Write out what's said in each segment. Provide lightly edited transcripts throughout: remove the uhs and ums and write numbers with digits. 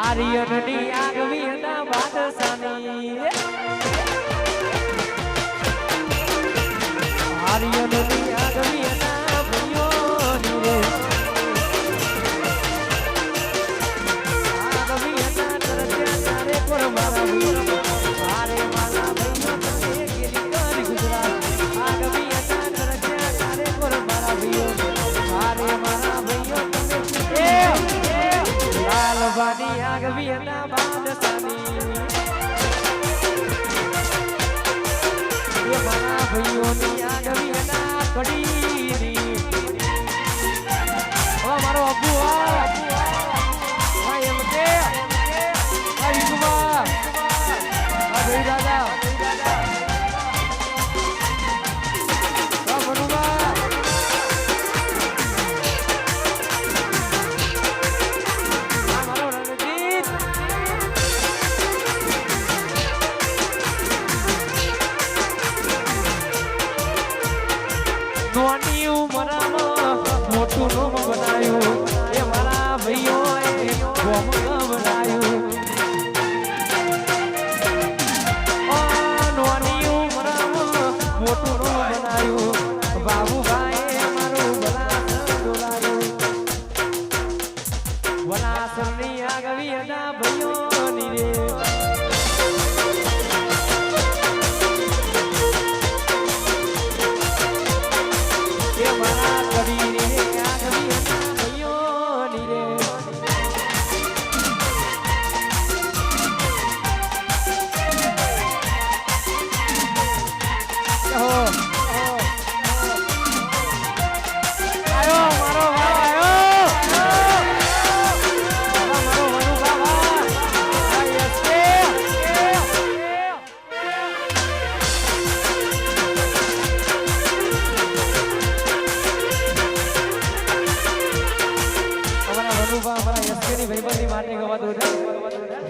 આર્યનની આગવી ના બાદશાની આર્યનની આગવી ના ભયોની રે આગવી ના તરસ્યા તારે પર મારા ભયો આરે મારા ભયો તમે ગેલી કરી ગુજરાત આગવી ના તરસ્યા તારે પર મારા ભયો આરે મારા ભયો તમે લાલવાની આગવી ના બાદશાની એ મારા ભઈઓની આગવી ના કડીની ઓ મારો અબુ આ એમ કે આ યુગમાં આ ભઈ દાદા આ મનુબા નોની ઉંમરમાં મોટું નોમ બનાયું એ મારા ભાઈઓએ ગોમ બનાયું નોની ઉંમરમાં મોટું નોમ બનાયું બાબુભાઈએ મારું વલાસર ડોલાયું વલાસરની આગવી ના ભાઈઓની રે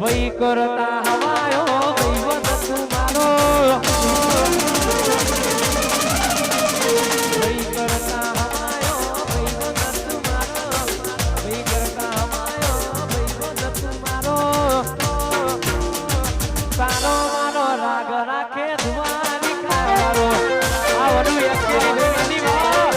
વહી કરતા હવાયો વહીવટ તુમારો વહી કરતા હવાયો વહીવટ તુમારો વહી કરતા હવાયો વહીવટ તુમારો તારો મારો રાગ રાખે ધુમારી ખાવારો આ વડું એક કેરી વેની વાત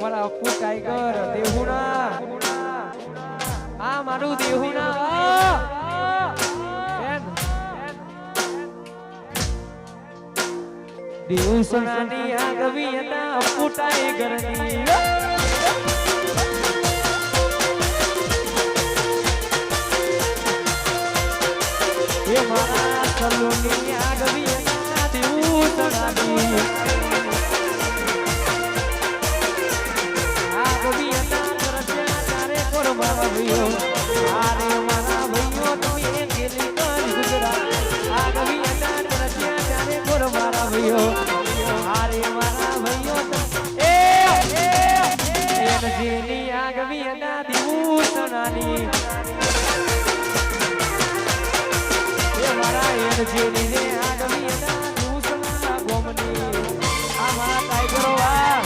અમારા અપ્પુ ટાઈગર દેહુણા આ મારું દેહુણા દેવસણાની આગવી હતા અપ્પુ ટાઈગરની એ મારા સલોની આગવી હતા દેવસણાની આગવી હતા કરત્યા તારે કોર મારા ભઈઓ આરે મારા ભઈઓ તમે ગેલી કર ગુજરાત આગવી હતા કરત્યા તારે કોર મારા ભઈઓ આરે મારા ભઈઓ એનજીની આગવી હતા દેવસણાની જેની રે આગવી હતા દુસરા ગોમની આ મારા ટાઈગરો આ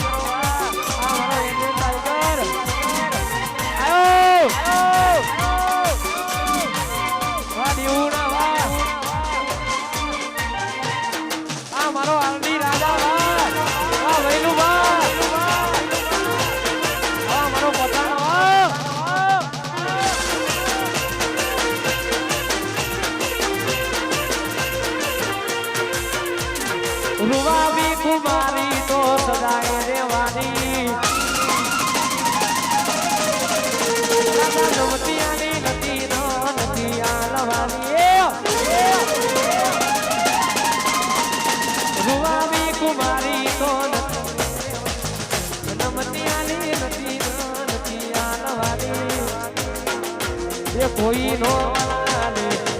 મારા ઇન્ડિયન ટાઈગર આયો વાહ દીવના વાહ આ મારો આરડી રાજા વાહ આ વૈલુ વાહ આ મારો પઠાણ વાહ રૂવાવી કુમારી તો સદાય રેવાની નમતિયાની નથી નથી આલવાની રૂવાવી કુમારી તો નમતિયાની નથી નથી આલવાની એ કોઈ નો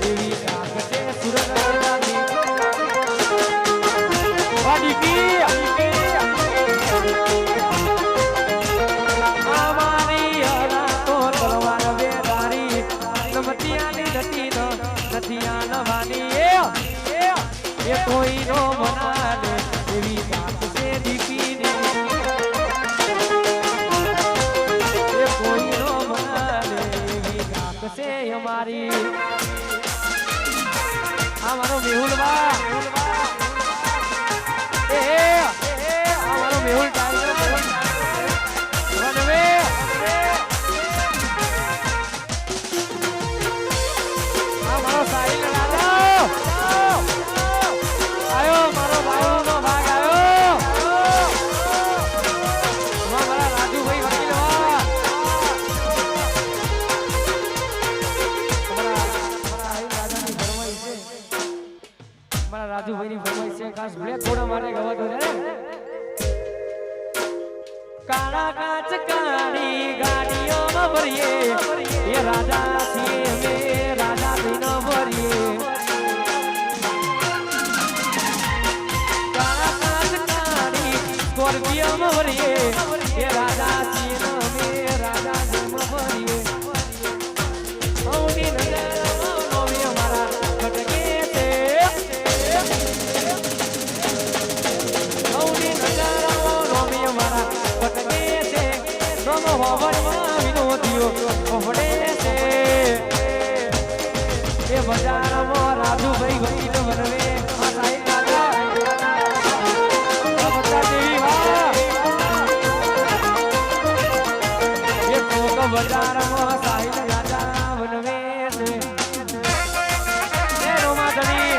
એવી કાકતે સુરગરાની અમારી હરા તો તલવાર બેદારી નમતિયાની નથી આલવાની એ કોઈ નો મનાલે એવી વાત છે દીકીની એ કોઈ નો મનાલે એવી વાત છે અમારી આ મારો મેહુલવા અમારો મેહુલ ટાઈગર વનવે આ મારો સાહિલ રાજા આયો મારો ભાઈનો ભાગ આયો મારા રાજુભાઈ વકીલ મારા રાજુભાઈની ફરમાઈશ છે ખાસ બ્લેક ઘોડા માટે ગવાતો છે કાળા કાચ કાળી ગાડીઓમાં ભરીએ એ રાજા છીએ મે રાજા થઈને ભરીએ કાળા કાચ કાળી સ્કોર્પિયોમાં ભરીએ એ રાજા છીએ મે રાજા થઈને ભરીએ અવની નજરમાં નોવી અમારા ખટકે છે અવની નજરમાં નોવી અમારા હોવનમાં વિનોદીઓ હોવડે છે એ બજારમાં રાજુભાઈ વકીલ બનવે આ સાહેબ રાજા બતા દેવી વાહ એ કોક બજારમાં સાહેબ રાજા બનવે છે એ રોમા ધણી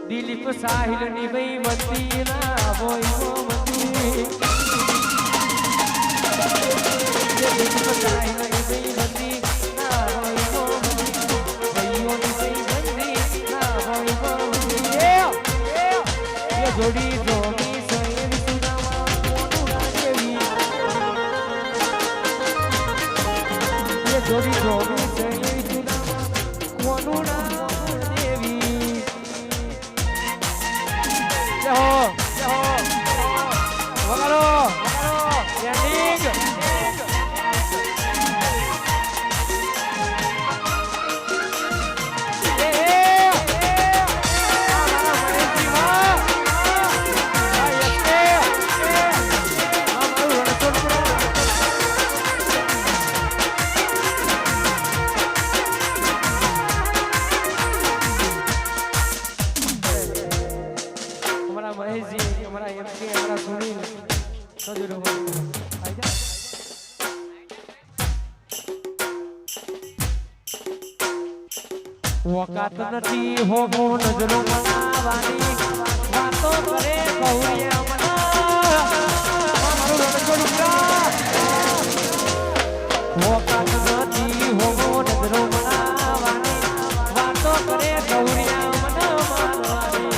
દિલીપ સાહિલ ની ભાઈ મંદી ના બોય મંદી દિલીપ સાહિલ ની ભાઈ મંદી ના બોય ભાઈઓ ની ભાઈ મંદી ના બોય એ જોડી જોડી સૈન સુનામાં મોનું રાજવી અમારા એમસી અમારા સુનિલ સજુડો આઈ જા વકાત નથી હોમો નજરો મનાવાની વાતો કરે કૌરિયા મના મારું રણછોડ ઉગરા વકાત નથી હોમો નજરો મનાવાની વાતો કરે કૌરિયા મના મારવાની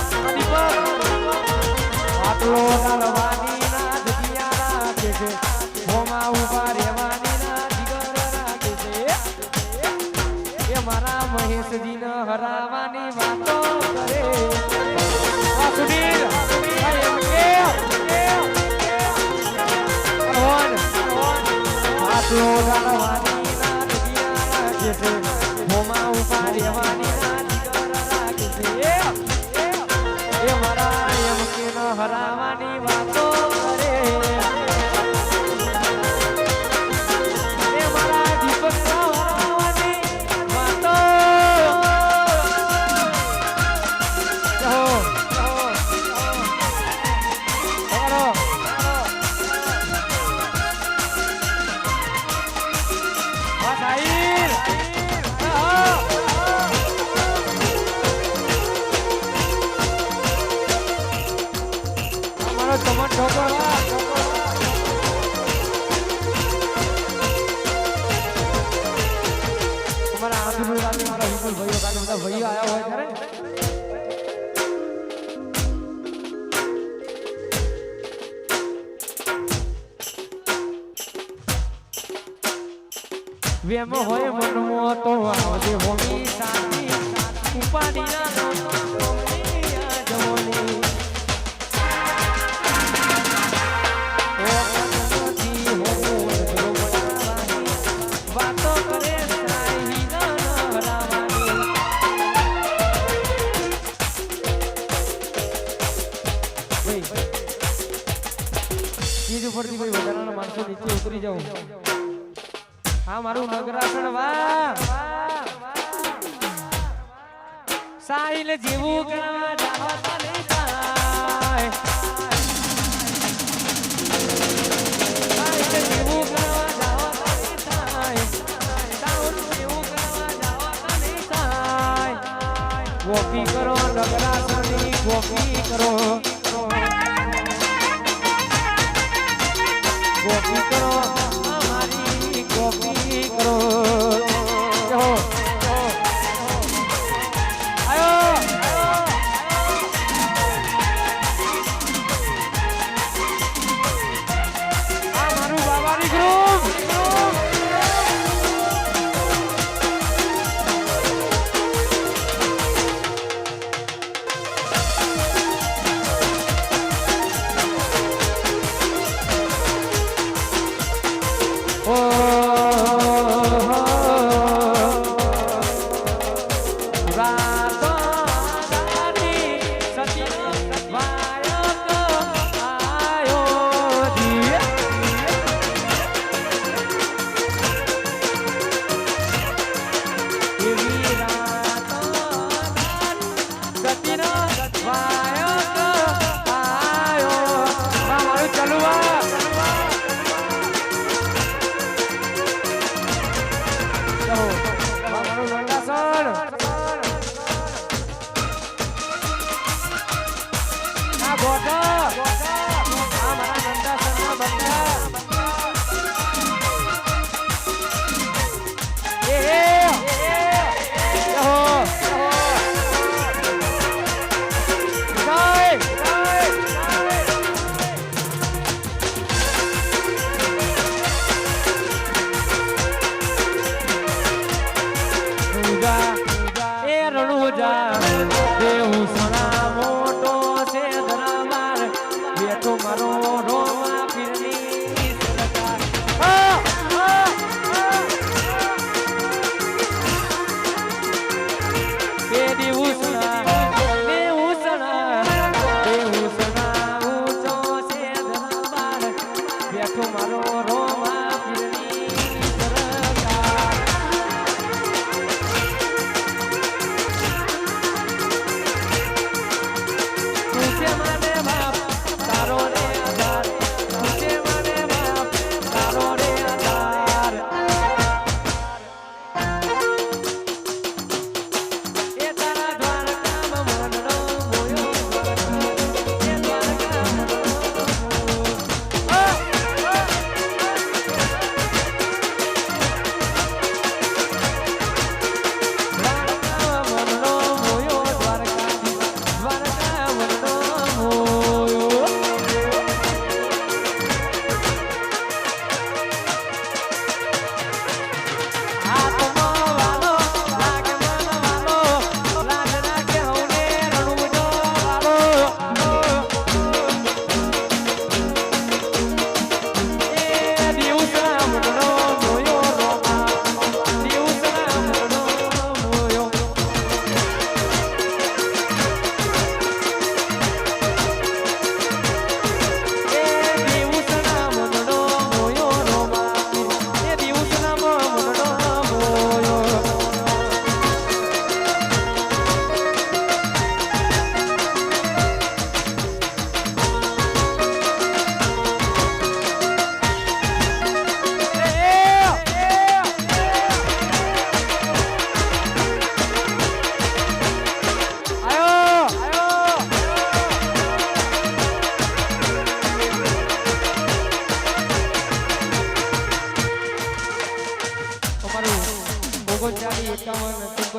આટલો ડાળવાની ના જગ્યા રાખે છે હોમા ઉભા રહેવાની ના જીગર રાખે છે એ મારા મહેશજી ન હરાવાની વાતો કરે આ સુધીર એમ કે આટલો ડાળવાની ના જગ્યા રાખે છે હોમા ઉભા રહેવાની ના જીગર રાખે છે એ મારા એમ કે ન હરાવાની વાતો કરે એ મારા દીપક હરાવાની વાતો તમારો ઠોકર તમારા આંધળું લાગે મારા વિપુલ ભાઈઓ કાલે બધા ભાઈઓ આયા હોય ત્યારે વેમ હોય મનમાં તો આવજે હોમી સાથી ઉપાડી ના જવાની વાતો કરે સાઈ ના હરાવાની ચીજ ઉપરથી કોઈ વધારાના માણસો નીચે ઉતરી જાવ હા મારું નગરાસણ વાહ સાહિલ જેવું કરવા જાવતા નહીં થાય સાહિલ જેવું કરવા જાવતા નહીં થાય સાઉન્ડ જેવું કરવા જાવતા નહીં થાય ગોપી કરો નગરાસણની ગોપી કરો ગોપી કરો અમારી ગોપી કરો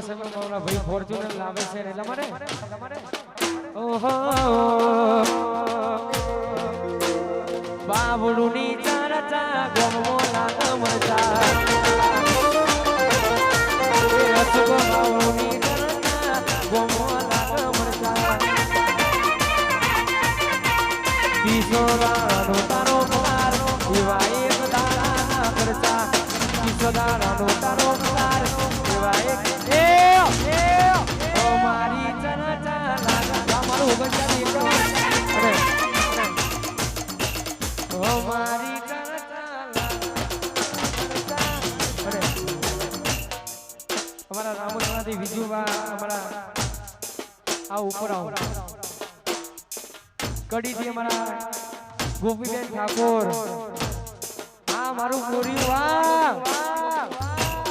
સમયમાં ભાઈ ફોર્ચ્યુનર લાવે છે એટલા માટે ઓહો બાબુડુની ચારચા ગમો લાગ મરચા એ અસુકો બાબુડુની ચારચા ગમો લાગ મરચા કિશોરાનો તારો પગાર એવા એક દાડાના ખર્ચા કિશોરાનો તારો પગાર એવા એક મારી ચારચા લાગ મારું ગંજાની અરે મારી અમારા રામોદરાથી વિજુબા અમારા આ ઉપર આવો કડીથી અમારા ગોપીબેન ઠાકોર આ મારું ગોરિયું વાહ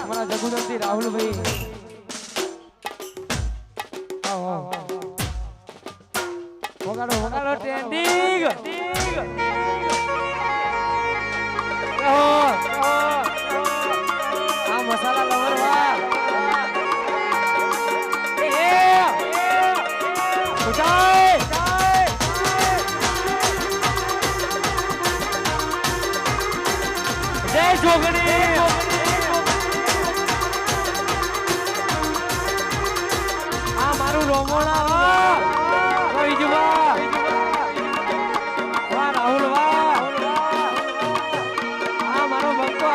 અમારા જગુદરથી રાહુલભાઈ આવો વગાડો વગાડો ટ્રેન્ડિંગ આ મસાલા લવર વાહ જય જોગણી આ મારું રોમોણા વાહ વિજુબા વાહ રાહુલ વાહ આ મારો ભક્તો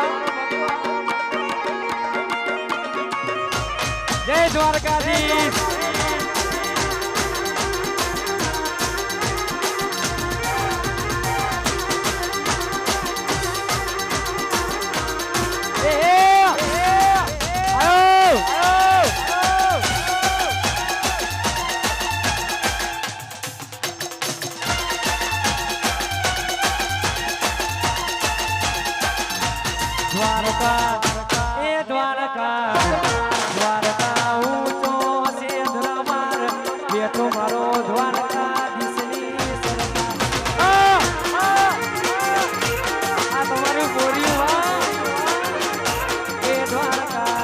જય દ્વારકાધીશ દ્વારકા ઊંચો છે ધરમાર બેઠો મારો દ્વારકાધીશની સરકાર આ તમારું બોર્યું એ દ્વારકા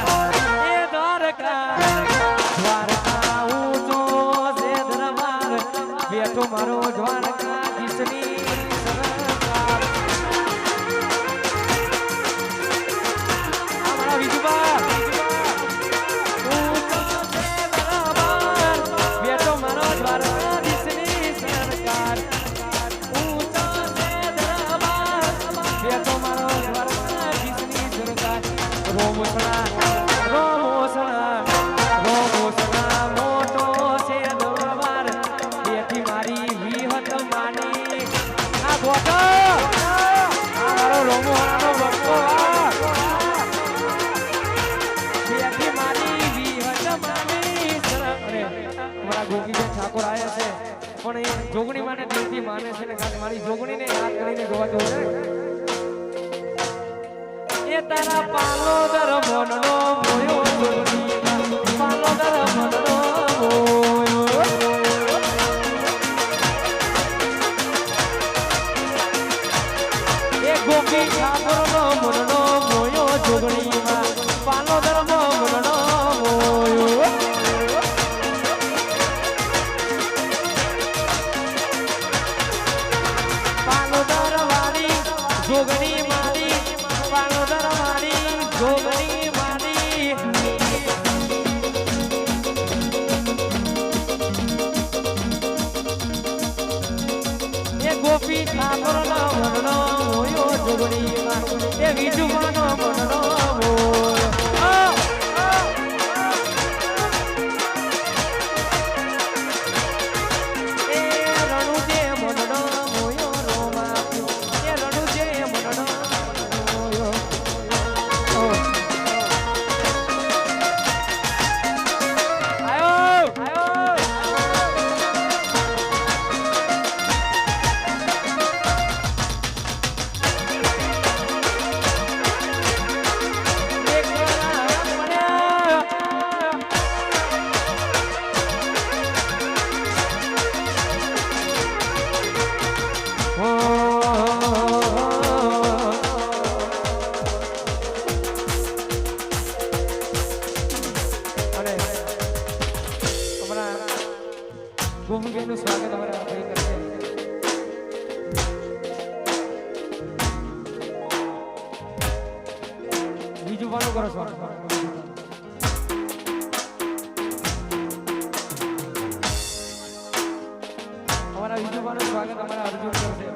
દ્વારકા ઊંચો છે ધરમાર બેઠો મારો દ્વારકાધીશની સરકાર અમારા વિજુબા ગોપીબેન ઠાકોર આયા છે પણ એ જોગણી માને દિલથી માને છે ને ખાલી મારી જોગણીને યાદ કરીને જોવા જવું છે એ તારા પાલોદર મનનો મોયો જોગણી પાલોદર મનનો મોયો એ ગોપી ઠાકોરનો મનનો મોયો જોગણીમાં પાલોદર મનનો મોયો જોગણી મારી પાલોદર મારી જોગણી મારી એ ગોપી ઠાકોર નો મનનો મોયો જોગણી માં એ વિજુબાનો મનનો મોયો એ રણુજે મનનો મોયો રોમા એ રણુજે મનનો મોયો આયો આયો કરો છો અમારા વિજુભાઈનું સ્વાગત અમારા અર્જુન કરશે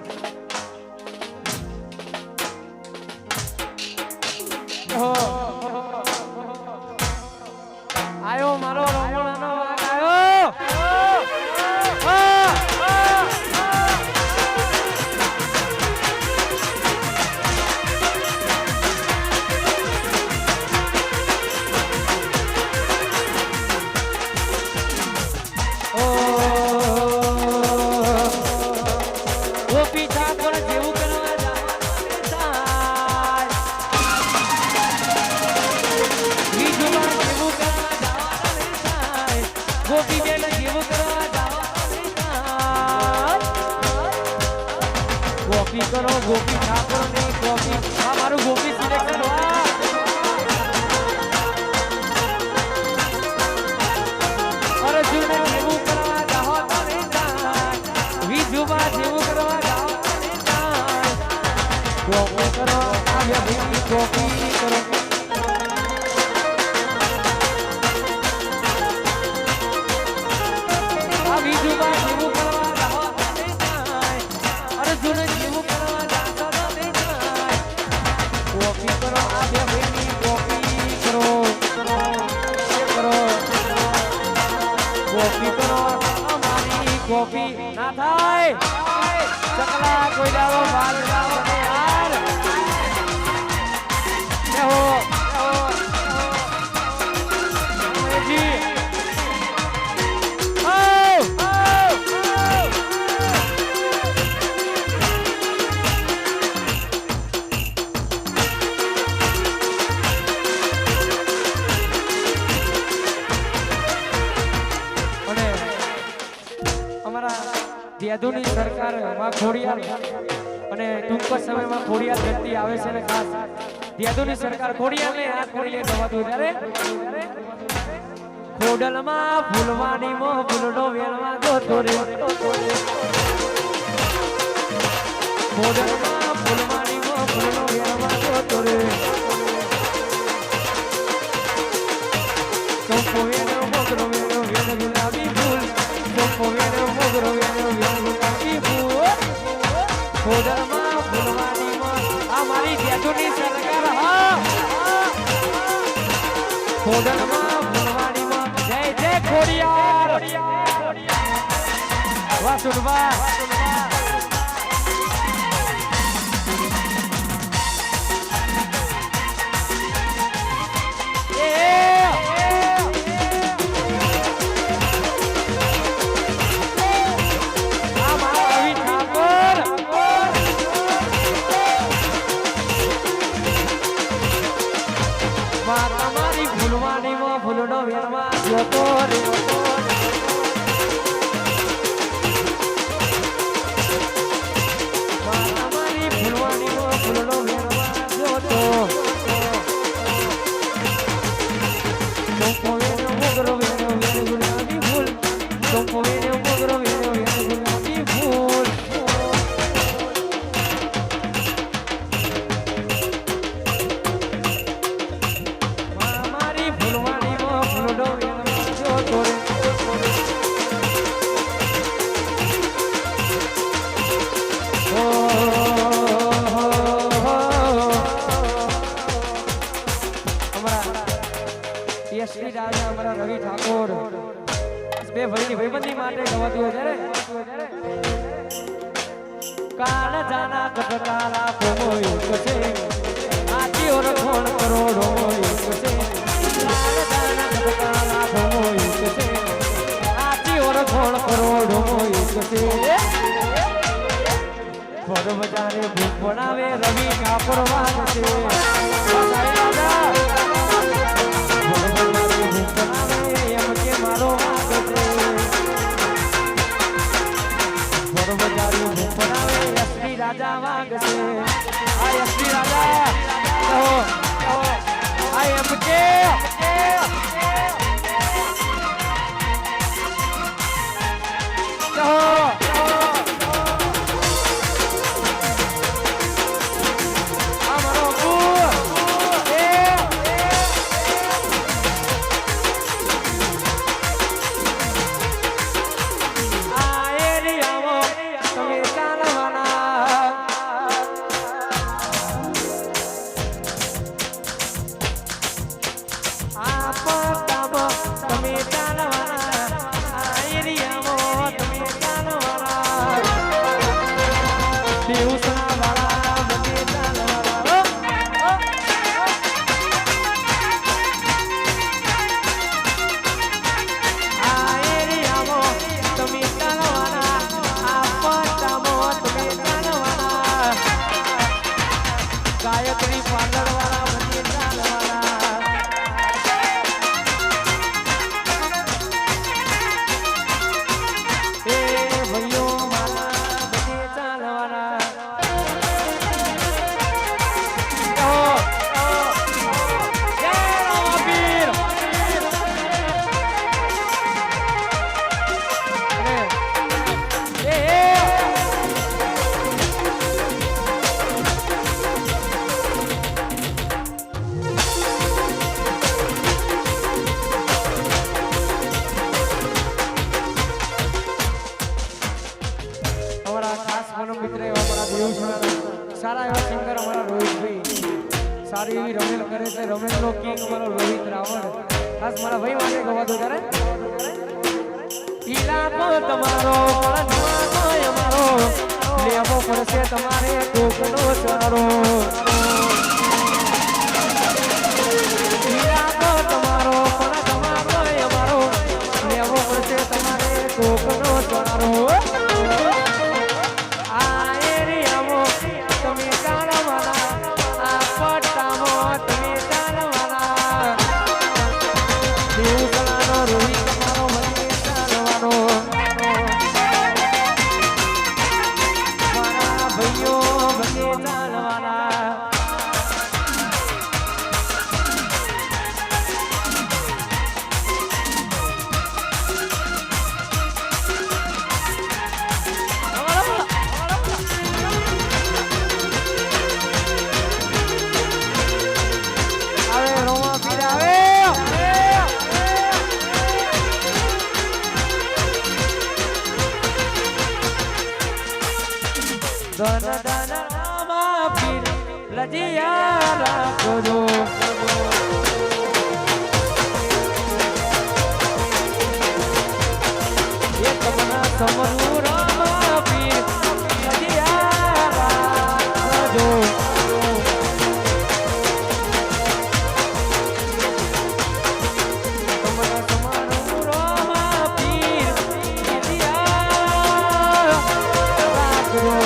આયો મારો રમણાનો વાગ આયો ગોપી ઠાકોર જેવું કરવા ગોપી બેન જેવું કરવા ગોપી કરો ગોપી ઠાકોર ને ગોપી આ મારું ગોપી સિલેક્શન અર્જુન જેવું કરવા જાઓ તમે વિજુબા જેવું કરવા જાઓ ગોપી કરો આવ્યા ભાઈ ગોપી કરો વિજુબા જેવું કરવા જાઓ અર્જુન જેવું કરવા જાતો કોપી કરો આ બે ભાઈની કોપી કરો કોપી કરો અમારી કોપી ના થાય ચકલા કોઈ દાવો બાલ જાવ ને યાર હો જી દેદુની સરકાર માં ખોડિયાર અને ટૂંક સમયમાં ખોડિયાર ધરતી આવે છે ને ખાસ દેદુની સરકાર ખોડિયારને હાથ કરીને ગવાતું ત્યારે ખોડલમાં ફૂલવાની મો ફૂલનો વેલમાં જોતો રે ખોડલમાં ફૂલવાની મો ફૂલનો વેલમાં જોતો રે ચોંપો વેલો મોગરો વેલો વેલ ગુલાબી ફૂલ ચોંપો વેલો મોગરો વેલો વેલ ગુલાબી ફૂલ ખોડલમાં ફૂલવાની મો આ મારી દેદુની સરકાર હા ખોડલમાં ફૂલવાની મો જય જય ખોડિયાર વાહ સુરવા તમારી ફૂલવાની માં ફૂલનો વેરમાં જોતો રે તમારી ફૂલવાની માં ફૂલનો વેરમાં જોતો ચોંપો વેનો મોગરો વેનો વેલ ગુલાબી ફૂલ ચોંપો વેનો મોગરો વેનો વેલ ગુલાબી ફૂલ શ્રી રાજા અમારા રવિ ઠાકોર બે ભાઈની ભાઈબંધી માટે ગવાતું હોય ત્યારે કાળ જાના કટકાલા કોમોય કસે આજી ઓર કોણ કરોડો હોય કસે કાળ જાના કટકાલા કોમોય કસે આજી ઓર કોણ કરોડો હોય કસે પર બજારે ભૂખ બનાવે રવિ ઠાકોર વાગ છે મારો શ્રી રાજા વાગ છે આ શ્રી રાજા આ એમ કે દેવસણા વાળા બધે ચાલવાના આ એરિયામાં તમે ચાલવાના આ પટ્ટામાં તમે ચાલવાના ગાયત્રી પાર્લર વાળા બધે ચાલવાના એ ભાઈઓ મારા બધે ચાલવાના જય રામવીર સારા એવા સિંગર અમારા રોહિતભાઈ સારી એવી રમેલ કરે છે રમેલનો કિંગ અમારો રોહિત રાવણ ખાસ મારા ભાઈ માટે ગવા દો ત્યારે ઈલાકો તમારો પણ અમારો લેવો પડશે તમારે કોકનો ચારો ઈલાકો તમારો પણ અમારો લેવો પડશે તમારે કોકનો ચારો ધન ધન રામા પીર લજિયા રાખજો એક મના સમરૂ રામા પીર લજિયા રાખજો તમના સમરૂ રામા પીર લજિયા રાખજો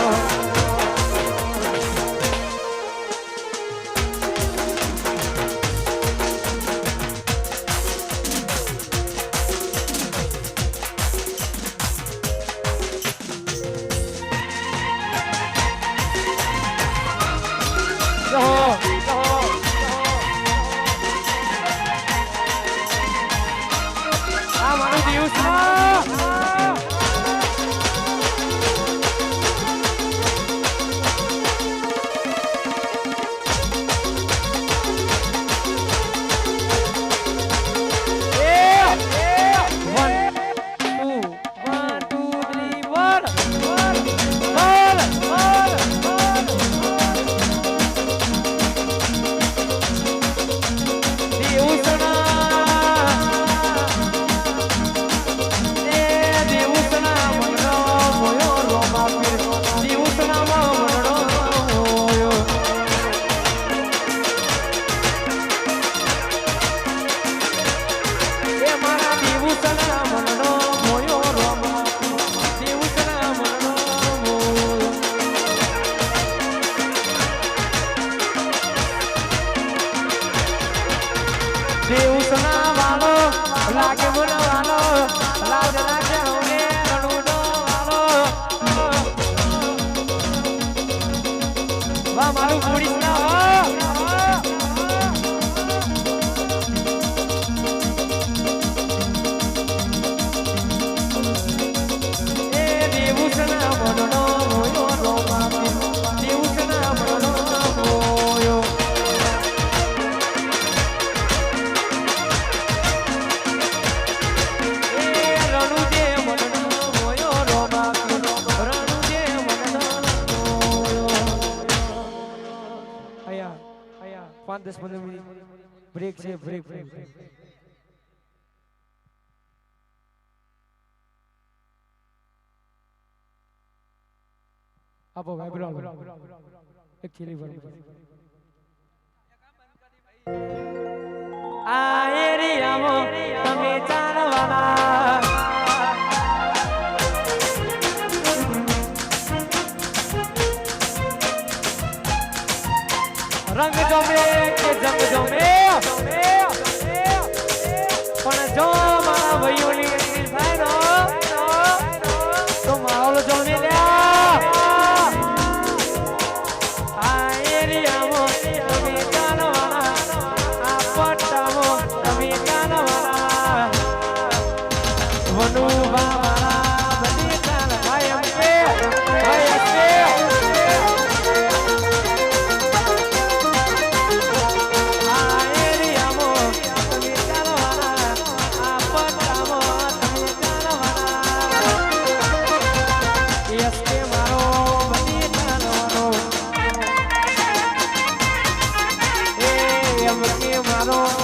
લાગે બોલવાનો લાજ લાગે હોને રણુનો વાલો વાહ મારું પૂરી ના એ દેવુસના મનનો મોયો રોમા દેવુસના મનનો મોયો પાંચ 10-15 મિનિટ બ્રેક છે બ્રેક આપો ભાઈ બ્રાઉન એક થેલી ભર આ એરિયામાં તમે ચાલવાના રંગ જમે કે જંગ જમે પણ જો મારા ભાઈઓની એન્ટ્રી થાય તો માહોલ જમે લ્યા આ એરિયામાં તમે ચાલવાના આ પટ્ટામાં તમે ચાલવાના વનુ બાવાના બધી ચાલ ભાઈ અમને ભાઈ અમને મારો